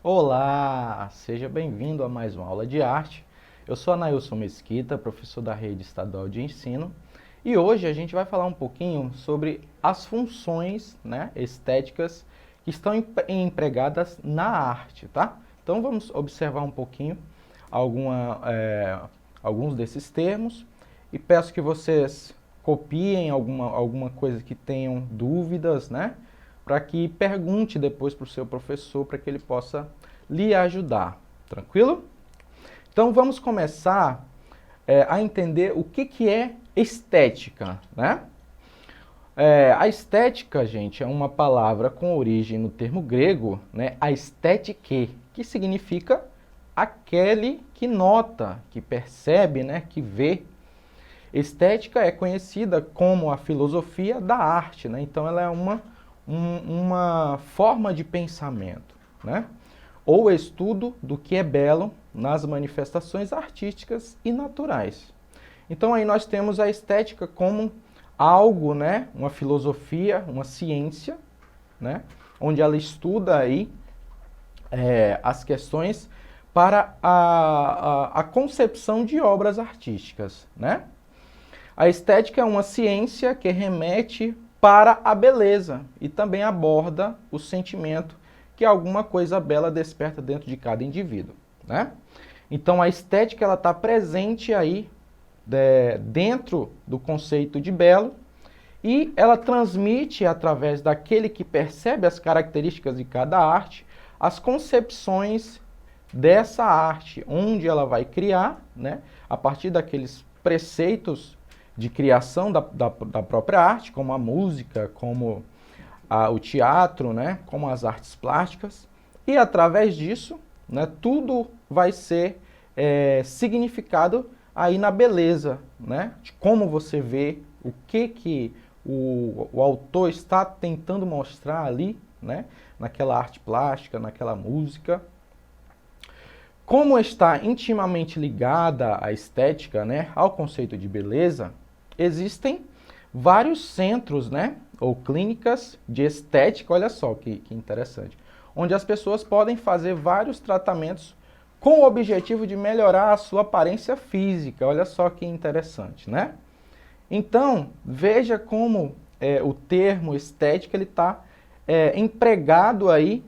Olá, seja bem-vindo a mais uma aula de arte. Eu sou Anailson Mesquita, professor da Rede Estadual de Ensino, e hoje a gente vai falar um pouquinho sobre as funções, estéticas que estão empregadas na arte, tá? Então vamos observar um pouquinho alguns desses termos e peço que vocês copiem alguma coisa que tenham dúvidas, para que pergunte depois para o seu professor, para que ele possa lhe ajudar, tranquilo? Então vamos começar a entender o que é estética, a estética, gente, é uma palavra com origem no termo grego, a estétique, que significa aquele que nota, que percebe, que vê. Estética é conhecida como a filosofia da arte, então ela é uma forma de pensamento, ou estudo do que é belo nas manifestações artísticas e naturais. Então aí nós temos a estética como algo, uma filosofia, uma ciência, onde ela estuda aí as questões para a concepção de obras artísticas, A estética é uma ciência que remete para a beleza e também aborda o sentimento que alguma coisa bela desperta dentro de cada indivíduo, Então a estética ela está presente aí dentro do conceito de belo e ela transmite através daquele que percebe as características de cada arte as concepções dessa arte, onde ela vai criar, a partir daqueles preceitos de criação da própria arte, como a música, como o teatro, como as artes plásticas, e através disso, tudo vai ser significado aí na beleza, de como você vê, o que o autor está tentando mostrar ali, naquela arte plástica, naquela música. Como está intimamente ligada a estética, ao conceito de beleza, existem vários centros, ou clínicas de estética, olha só que interessante, onde as pessoas podem fazer vários tratamentos com o objetivo de melhorar a sua aparência física, olha só que interessante, Então, veja como o termo estética ele está empregado aí,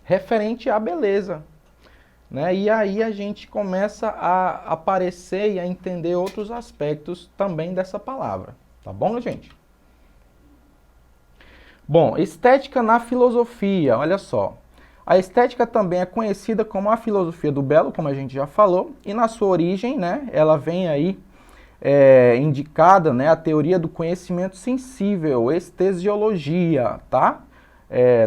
referente à beleza, E aí a gente começa a aparecer e a entender outros aspectos também dessa palavra, tá bom, gente? Bom, estética na filosofia, olha só. A estética também é conhecida como a filosofia do belo, como a gente já falou, e na sua origem, ela vem aí indicada, a teoria do conhecimento sensível, estesiologia, tá?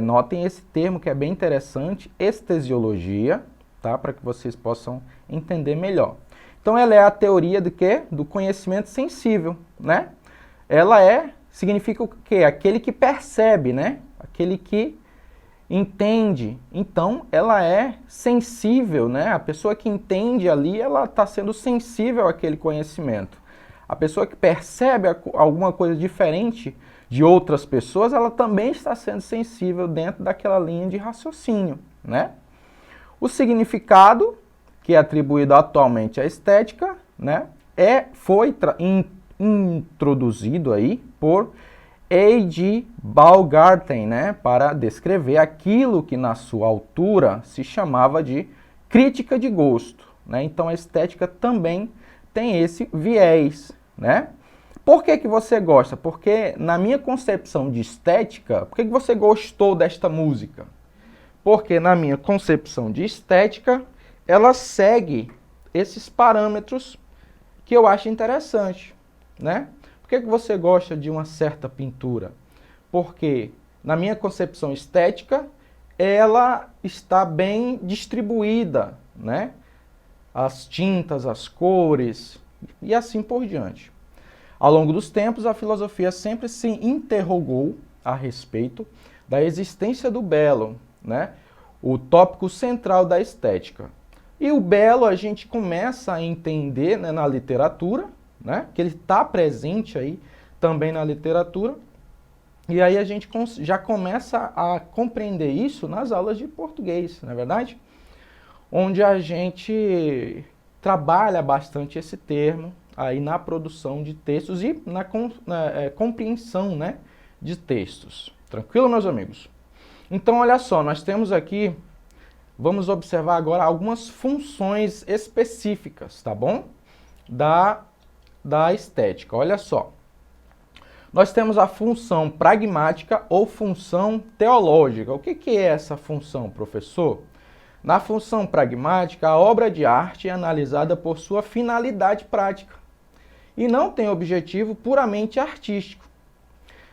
Notem esse termo que é bem interessante, estesiologia, tá? Para que vocês possam entender melhor. Então ela é a teoria do quê? Do conhecimento sensível, Ela significa o quê? Aquele que percebe, Aquele que entende. Então ela é sensível, A pessoa que entende ali, ela está sendo sensível àquele conhecimento. A pessoa que percebe alguma coisa diferente de outras pessoas, ela também está sendo sensível dentro daquela linha de raciocínio, O significado que é atribuído atualmente à estética, foi introduzido aí por A.G. Baumgarten, para descrever aquilo que na sua altura se chamava de crítica de gosto, Então a estética também tem esse viés, Por que você gosta? Porque na minha concepção de estética, por que você gostou desta música? Porque na minha concepção de estética, ela segue esses parâmetros que eu acho interessante, Por que você gosta de uma certa pintura? Porque na minha concepção estética, ela está bem distribuída, As tintas, as cores e assim por diante. Ao longo dos tempos, a filosofia sempre se interrogou a respeito da existência do belo, o tópico central da estética. E o belo a gente começa a entender na literatura, que ele está presente aí também na literatura. E aí a gente já começa a compreender isso nas aulas de português, não é verdade? Onde a gente trabalha bastante esse termo aí na produção de textos e na compreensão, né, de textos. Tranquilo, meus amigos? Então, olha só, nós temos aqui, vamos observar agora algumas funções específicas, tá bom? Da estética. Olha só. Nós temos a função pragmática ou função teológica. O que é essa função, professor? Na função pragmática, a obra de arte é analisada por sua finalidade prática e não tem objetivo puramente artístico.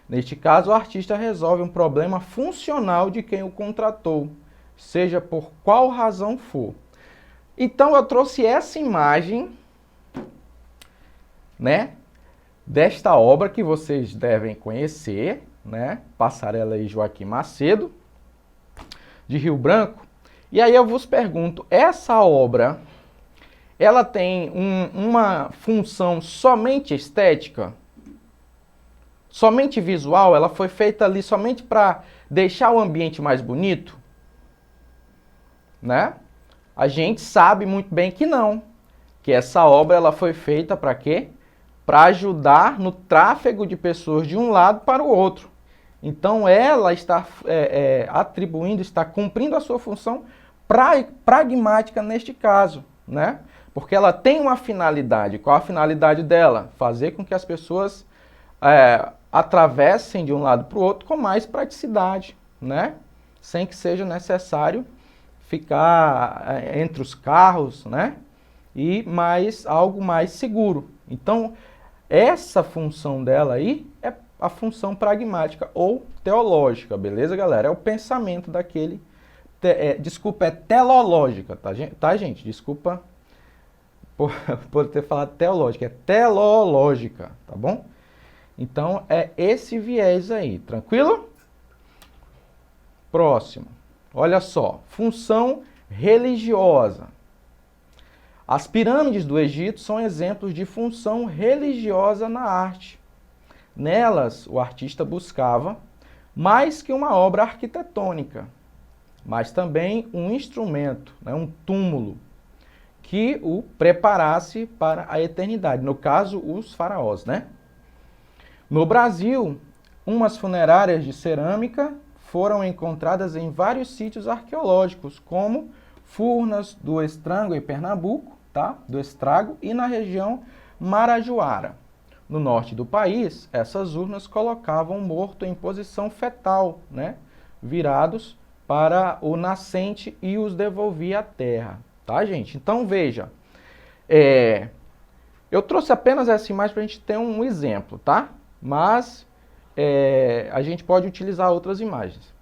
Neste caso, o artista resolve um problema funcional de quem o contratou, seja por qual razão for. Então, eu trouxe essa imagem, né, desta obra que vocês devem conhecer, né, Passarela e Joaquim Macedo, de Rio Branco. E aí eu vos pergunto, essa obra, ela tem uma função somente estética? Somente visual? Ela foi feita ali somente para deixar o ambiente mais bonito? Né? A gente sabe muito bem que não. Que essa obra ela foi feita para quê? Para ajudar no tráfego de pessoas de um lado para o outro. Então ela está atribuindo, está cumprindo a sua função pragmática neste caso, né? Porque ela tem uma finalidade. Qual a finalidade dela? Fazer com que as pessoas atravessem de um lado para o outro com mais praticidade, né? Sem que seja necessário ficar entre os carros, né? E algo mais seguro. Então, essa função dela aí é a função pragmática ou teológica, beleza, galera? É o pensamento daquele... desculpa, é telológica, tá, gente? Desculpa por ter falado teológica, é telológica, tá bom? Então, é esse viés aí, tranquilo? Próximo. Olha só, função religiosa. As pirâmides do Egito são exemplos de função religiosa na arte. Nelas, o artista buscava mais que uma obra arquitetônica, mas também um instrumento, né, um túmulo, que o preparasse para a eternidade. No caso, os faraós, né? No Brasil, umas funerárias de cerâmica foram encontradas em vários sítios arqueológicos, como Furnas do Estrango, em Pernambuco, tá? Do Estrago, e na região Marajoara. No norte do país, essas urnas colocavam o morto em posição fetal, né? Virados para o nascente e os devolvia à terra, tá, gente? Então, veja, eu trouxe apenas essa imagem para a gente ter um exemplo, tá? Mas a gente pode utilizar outras imagens.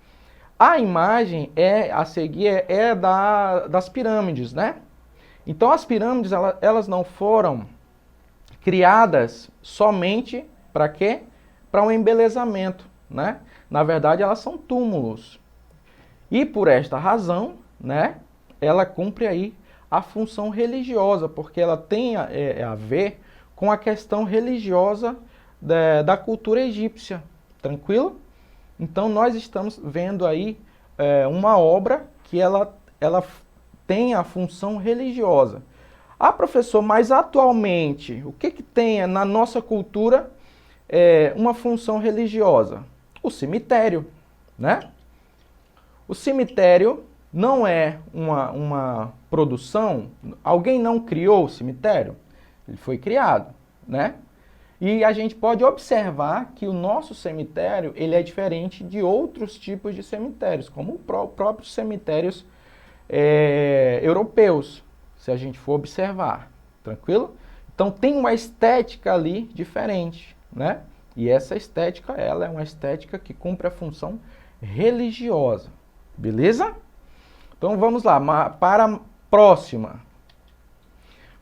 A imagem a seguir das pirâmides, né? Então, as pirâmides, elas não foram criadas somente para quê? Para um embelezamento, né? Na verdade, elas são túmulos. E por esta razão, né, ela cumpre aí a função religiosa, porque ela tem a ver com a questão religiosa da cultura egípcia, tranquilo? Então nós estamos vendo aí uma obra que ela tem a função religiosa. Ah, professor, mas atualmente, o que tem na nossa cultura uma função religiosa? O cemitério, né? O cemitério não é uma produção, alguém não criou o cemitério, ele foi criado, né? E a gente pode observar que o nosso cemitério ele é diferente de outros tipos de cemitérios, como os próprios cemitérios europeus, se a gente for observar, tranquilo? Então tem uma estética ali diferente, né? E essa estética, ela é uma estética que cumpre a função religiosa. Beleza? Então vamos lá, para a próxima.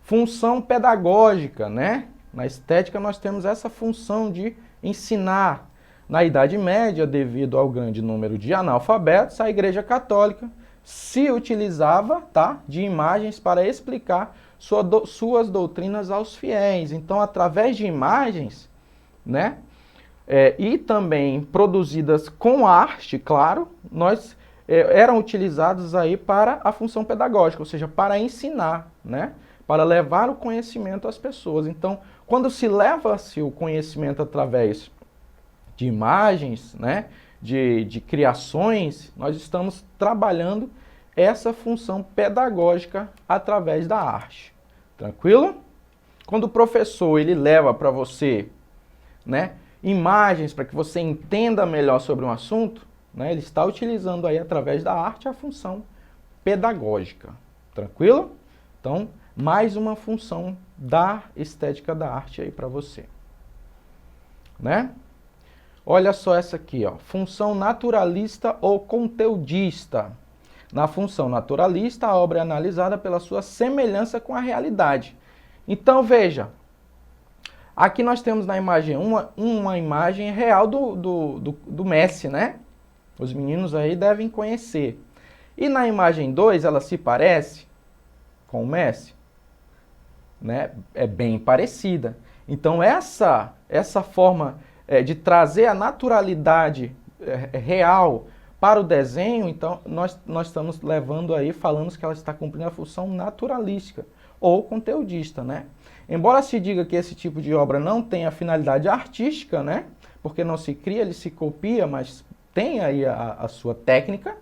Função pedagógica, né? Na estética nós temos essa função de ensinar. Na Idade Média, devido ao grande número de analfabetos, a Igreja Católica se utilizava, tá, de imagens para explicar suas doutrinas aos fiéis. Então, através de imagens, né, e também produzidas com arte, claro, eram utilizadas aí para a função pedagógica, ou seja, para ensinar, né? Para levar o conhecimento às pessoas. Então, quando se leva-se o conhecimento através de imagens, né? de criações, nós estamos trabalhando essa função pedagógica através da arte. Tranquilo? Quando o professor ele leva para você, né, imagens para que você entenda melhor sobre um assunto, né, ele está utilizando aí através da arte a função pedagógica. Tranquilo? Então, mais uma função da estética da arte aí para você. Né? Olha só essa aqui, ó, função naturalista ou conteudista. Na função naturalista, a obra é analisada pela sua semelhança com a realidade. Então, veja, aqui nós temos na imagem uma imagem real do Messi, né? Os meninos aí devem conhecer. E na imagem 2, ela se parece com o Messi, né? É bem parecida. Então, essa forma de trazer a naturalidade real para o desenho, então nós estamos levando aí, falamos que ela está cumprindo a função naturalística ou conteudista, né? Embora se diga que esse tipo de obra não tenha finalidade artística, né? Porque não se cria, ele se copia, mas tem aí a sua técnica,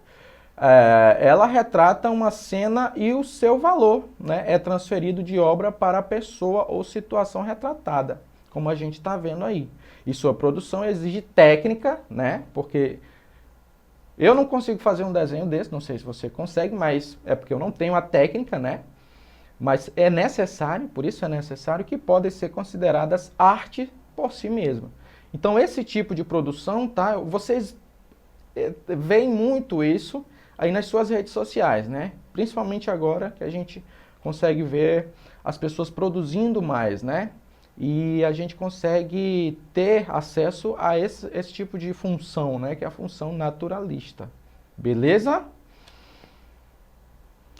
ela retrata uma cena e o seu valor, né? É transferido de obra para a pessoa ou situação retratada, como a gente está vendo aí. E sua produção exige técnica, né? Porque eu não consigo fazer um desenho desse, não sei se você consegue, mas é porque eu não tenho a técnica, né? Mas é necessário, por isso é necessário que podem ser consideradas arte por si mesma. Então esse tipo de produção, tá? Vocês veem muito isso aí nas suas redes sociais, né? Principalmente agora que a gente consegue ver as pessoas produzindo mais, né? E a gente consegue ter acesso a esse tipo de função, né? Que é a função naturalista. Beleza?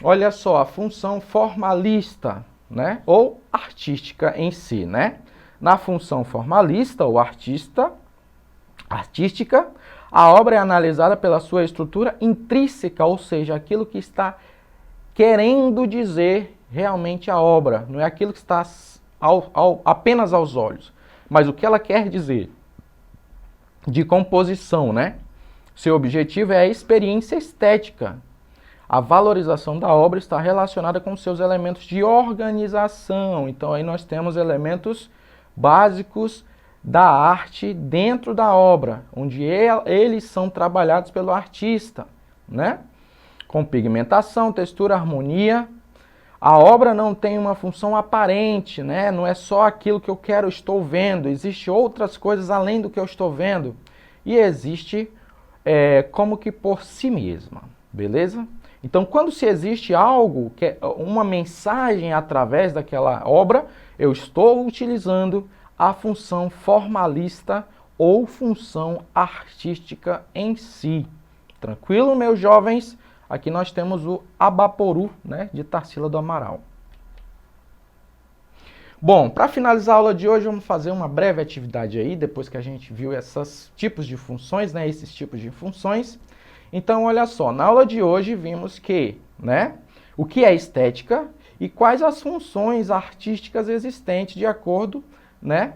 Olha só, a função formalista, né? Ou artística em si, né? Na função formalista ou artística, a obra é analisada pela sua estrutura intrínseca, ou seja, aquilo que está querendo dizer realmente a obra, não é aquilo que está apenas aos olhos, mas o que ela quer dizer de composição, né? Seu objetivo é a experiência estética. A valorização da obra está relacionada com seus elementos de organização. Então aí nós temos elementos básicos da arte dentro da obra, onde eles são trabalhados pelo artista, né? Com pigmentação, textura, harmonia. A obra não tem uma função aparente, né? Não é só aquilo que eu quero, estou vendo. Existem outras coisas além do que eu estou vendo. E existe como que por si mesma, beleza? Então, quando se existe algo, uma mensagem através daquela obra, eu estou utilizando a função formalista ou função artística em si. Tranquilo, meus jovens? Aqui nós temos o Abaporu, né, de Tarsila do Amaral. Bom, para finalizar a aula de hoje, vamos fazer uma breve atividade aí, depois que a gente viu esses tipos de funções, né, esses tipos de funções. Então, olha só, na aula de hoje vimos que, né, o que é estética e quais as funções artísticas existentes de acordo, né,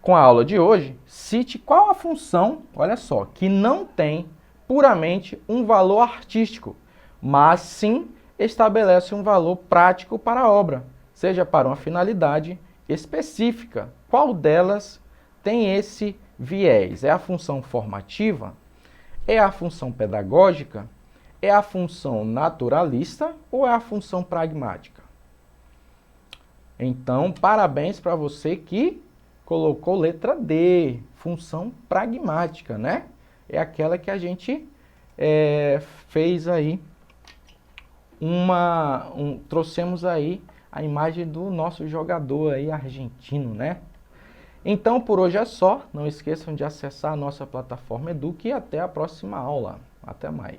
com a aula de hoje. Cite qual a função, olha só, que não tem puramente um valor artístico, mas sim estabelece um valor prático para a obra, seja para uma finalidade específica. Qual delas tem esse viés? É a função formativa? É a função pedagógica? É a função naturalista ou é a função pragmática? Então, parabéns para você que colocou letra D, função pragmática, né? É aquela que a gente fez aí, trouxemos aí a imagem do nosso jogador aí argentino, né? Então, por hoje é só. Não esqueçam de acessar a nossa plataforma Eduque e até a próxima aula. Até mais.